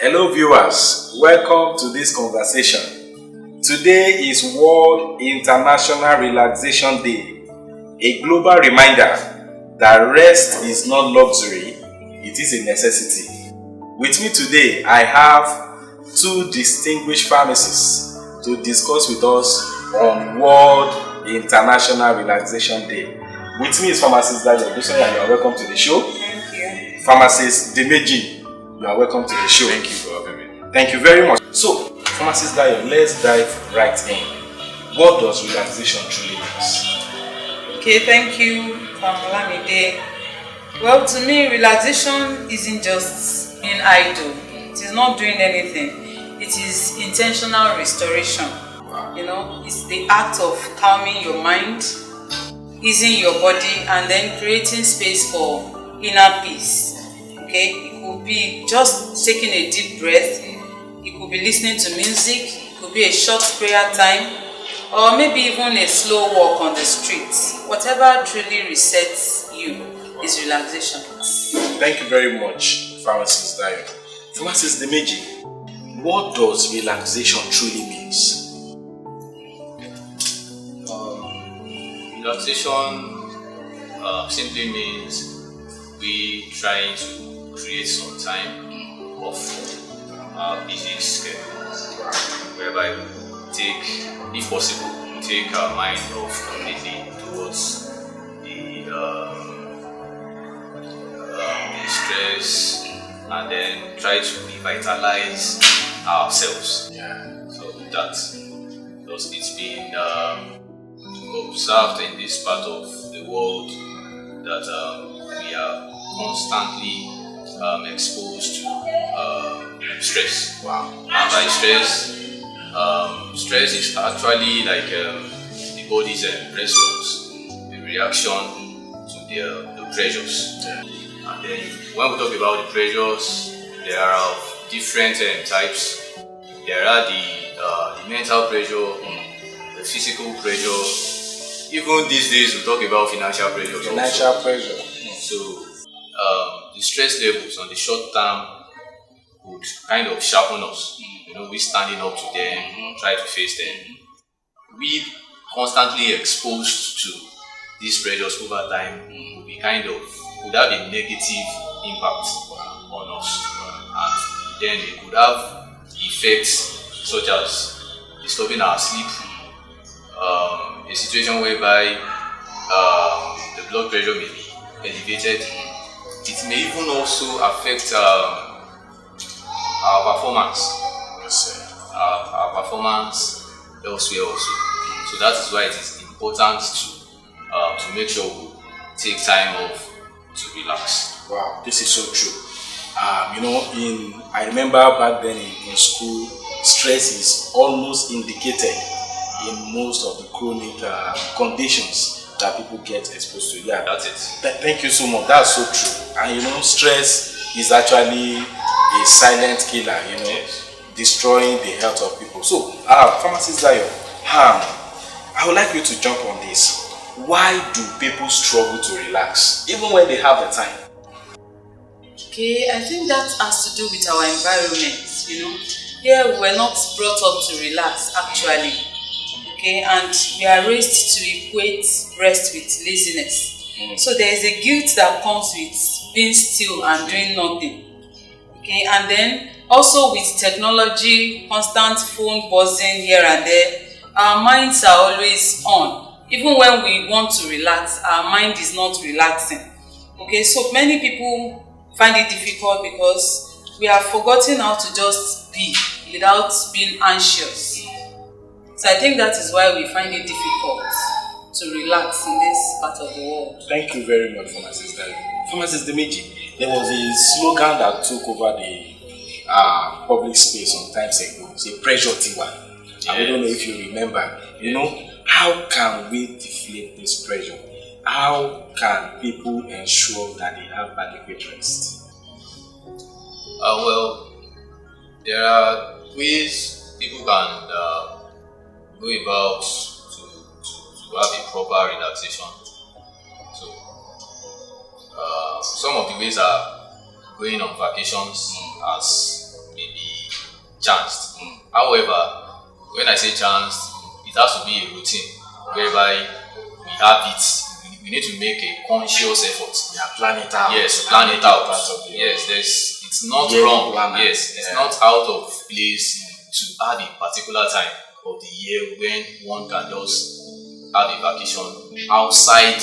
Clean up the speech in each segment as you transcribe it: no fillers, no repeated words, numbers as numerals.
Hello viewers, welcome to this conversation. Today is World International Relaxation Day, a global reminder that rest is not luxury, it is a necessity. With me today, I have two distinguished pharmacists to discuss with us on World International Relaxation Day. With me is Pharmacist Dayo. You are welcome to the show. Thank you. Pharmacist Demeji, you are welcome to the show. Thank you for having me. Thank you very much. So, Pharmacist Dayo, let's dive right in. What does relaxation truly mean? Okay, thank you, Olamide. Well, to me, relaxation isn't just being idle. It is not doing anything. It is intentional restoration. You know, it's the act of calming your mind, easing your body, and then creating space for inner peace. Okay, it could be just taking a deep breath, it could be listening to music, it could be a short prayer time, or maybe even a slow walk on the streets. Whatever truly resets you is relaxation. Thank you very much, Pharmacist Dayo. Pharmacist Demeji, what does relaxation truly means? Relaxation simply means we trying to create some time of our busy schedule, whereby we take, if possible, take our mind off completely towards the stress, and then try to revitalize ourselves. Yeah. So that thus it's been observed in this part of the world that we are constantly exposed to stress. Wow. And by stress is actually like the body's response, the reaction to the pressures. Yeah. And then when we talk about the pressures, there are of different types. There are the mental pressure, the physical pressure. Even these days we talk about financial pressures. Financial pressure. So the stress levels on the short term would kind of sharpen us. You know, we standing up to them, try to face them. We constantly exposed to these pressures over time would have a negative impact on us. And then it could have effects such as disturbing our sleep, a situation whereby the blood pressure may be elevated. It may even also affect our performance. Our performance elsewhere also. So that is why it is important to make sure we take time off to relax. Wow, this is so true. I remember back then in school, stress is almost indicated in most of the chronic conditions that people get exposed to. Yeah, That's it. Thank you so much. That's so true. And stress is actually a silent killer. Yes. Destroying the health of people. So, Pharmacist Dayo, I would like you to jump on this. Why do people struggle to relax, even when they have the time? Okay, I think that has to do with our environment. Here we were not brought up to relax actually. Okay, and we are raised to equate rest with laziness. So there is a guilt that comes with being still and doing nothing. Okay, and then also with technology, constant phone buzzing here and there, our minds are always on. Even when we want to relax, our mind is not relaxing. Okay, so many people find it difficult because we have forgotten how to just be without being anxious. So I think that is why we find it difficult to relax in this part of the world. Thank you very much, Pharmacist Dayo. Pharmacist Demeji, there was a slogan that took over the public space some times ago. It's a pressure tiwa. I don't know if you remember. How can we deflate this pressure? How can people ensure that they have adequate rest? Well, there are ways people can go about to have a proper relaxation. So, some of the ways are going on vacations, as maybe chanced. However, when I say chanced, it has to be a routine whereby we have it. We need to make a conscious effort. Yeah, plan it out. Yes, plan it out. Yes, it's not wrong. Yes, it's not out of place to have a particular time of the year when one can just have a vacation outside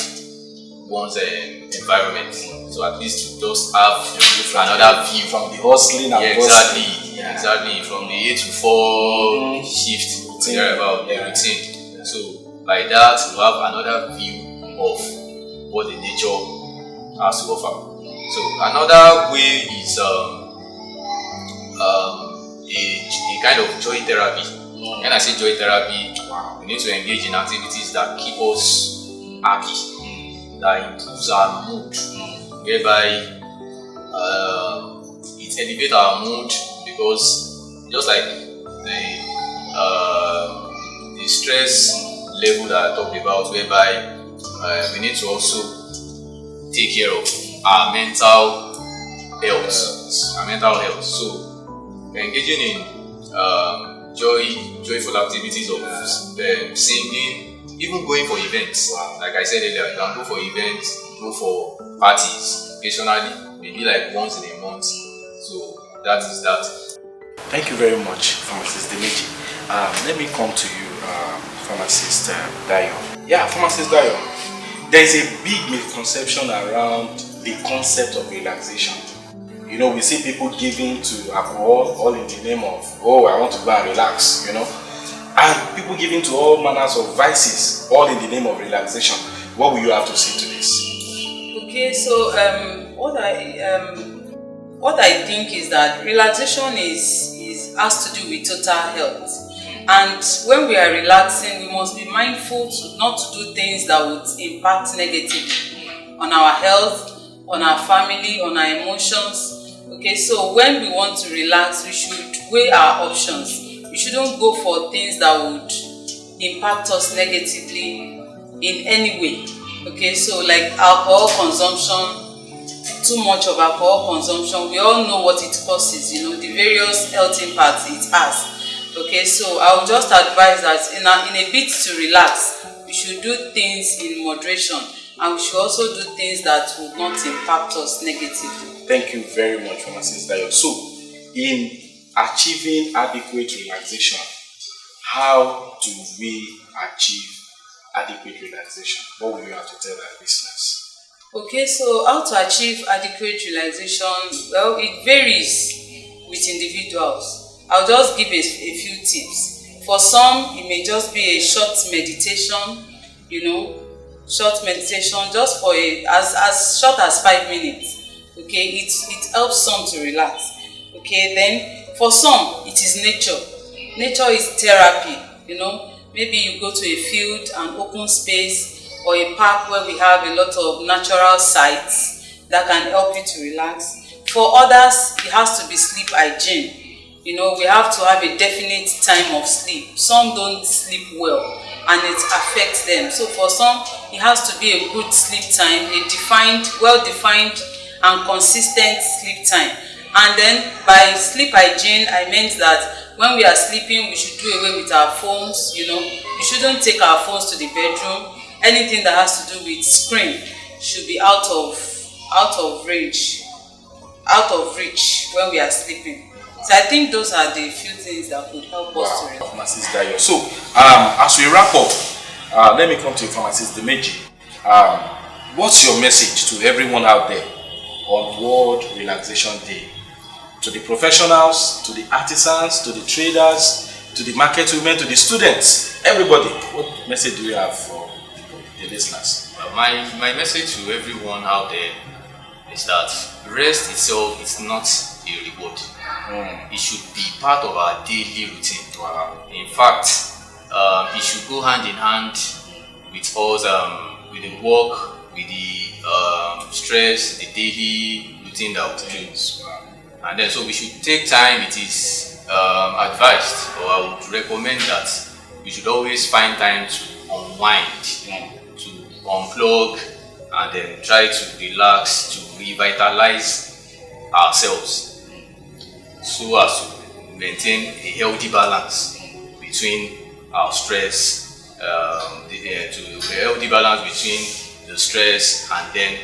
one's environment. So at least to just have another view from the hustling and exactly from the 8 to 4 shift about the routine. So by that we have another view of what the nature has to offer. So another way is a kind of joy therapy. When I say joy therapy, we need to engage in activities that keep us happy, that improves our mood, whereby it elevates our mood, because just like the stress level that I talked about, whereby we need to also take care of our mental health. So engaging in joyful activities of singing, even going for events. Like I said earlier, you can go for events, go for parties occasionally, maybe like once in a month. So that is that. Thank you very much, Pharmacist Dimeji. Let me come to you, Pharmacist Dayo. Yeah, Pharmacist Dayo. There is a big misconception around the concept of relaxation. You know, we see people giving to alcohol all in the name of, oh, I want to go and relax, you know. And people giving to all manners of vices all in the name of relaxation. What will you have to say to this? Okay, so what I think is that relaxation has to do with total health. And when we are relaxing, we must be mindful not to do things that would impact negatively on our health, on our family, on our emotions. Okay, so when we want to relax, we should weigh our options. We shouldn't go for things that would impact us negatively in any way. Okay, so like alcohol consumption, too much of alcohol consumption, we all know what it causes, you know, the various health impacts it has. Okay, so I would just advise that in a bit to relax, we should do things in moderation, and we should also do things that would not impact us negatively. Thank you very much, Pharmacist Dayo. So, in achieving adequate relaxation, how do we achieve adequate relaxation? What will you have to tell our listeners? Okay, so how to achieve adequate relaxation? Well, it varies with individuals. I'll just give a few tips. For some, it may just be a short meditation, you know, short meditation just for as short as 5 minutes. Okay, it helps some to relax. Okay, then for some, it is nature. Nature is therapy, you know. Maybe you go to a field, an open space, or a park where we have a lot of natural sights that can help you to relax. For others, it has to be sleep hygiene. You know, we have to have a definite time of sleep. Some don't sleep well and it affects them. So for some, it has to be a good sleep time, a defined, well-defined and consistent sleep time. And then by sleep hygiene, I meant that when we are sleeping, we should do away with our phones, you know. We shouldn't take our phones to the bedroom. Anything that has to do with screen should be out of reach when we are sleeping. So I think those are the few things that could help us to relax. Pharmacist Dayo. So, as we wrap up, let me come to you, Pharmacist Dimeji. What's your message to everyone out there on World Relaxation Day? To the professionals, to the artisans, to the traders, to the market women, to the students, everybody. What message do you have for the listeners? My message to everyone out there is that rest itself is not a reward. It should be part of our daily routine. In fact, it should go hand in hand with us, with the work, with the stress, the daily routine that we do. And then so we should take time. It is advised, or I would recommend that we should always find time to unwind, to unplug, and then try to relax, to revitalize ourselves, so as to maintain a healthy balance between our stress, to a healthy balance between the stress and then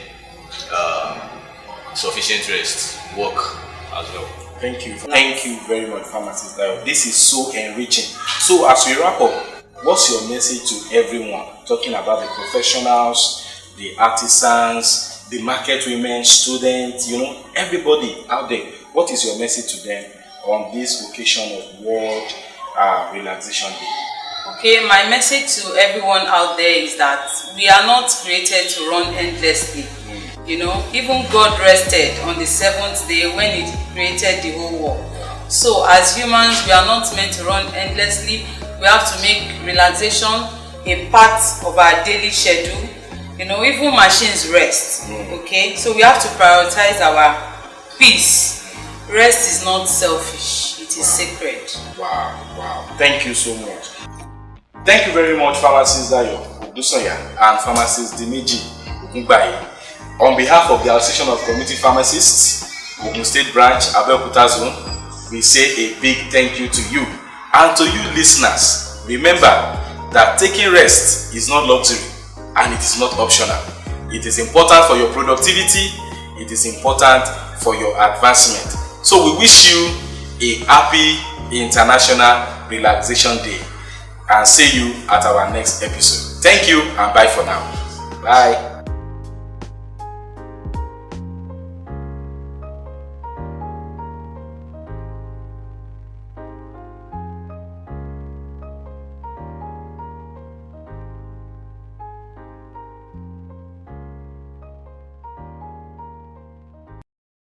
sufficient rest, work as well. Thank you. Thank you very much, Pharmacist Dayo. This is so enriching. So as we wrap up, what's your message to everyone? Talking about the professionals, the artisans, the market women, students, everybody out there. What is your message to them on this occasion of World Relaxation Day? Okay, my message to everyone out there is that we are not created to run endlessly. Even God rested on the seventh day when He created the whole world. So as humans, we are not meant to run endlessly. We have to make relaxation a part of our daily schedule. Even machines rest. Okay, so we have to prioritize our peace. Rest is not selfish, it is sacred. Wow. Thank you so much. Thank you very much, Pharmacist Dayo Odusoya and Pharmacist Dimeji Ogunbayi. On behalf of the Association of Community Pharmacists, Ogun State Branch, Abeokuta Zone, we say a big thank you to you. And to you listeners, remember that taking rest is not luxury and it is not optional. It is important for your productivity, it is important for your advancement. So we wish you a happy International Relaxation Day and see you at our next episode. Thank you and bye for now. Bye.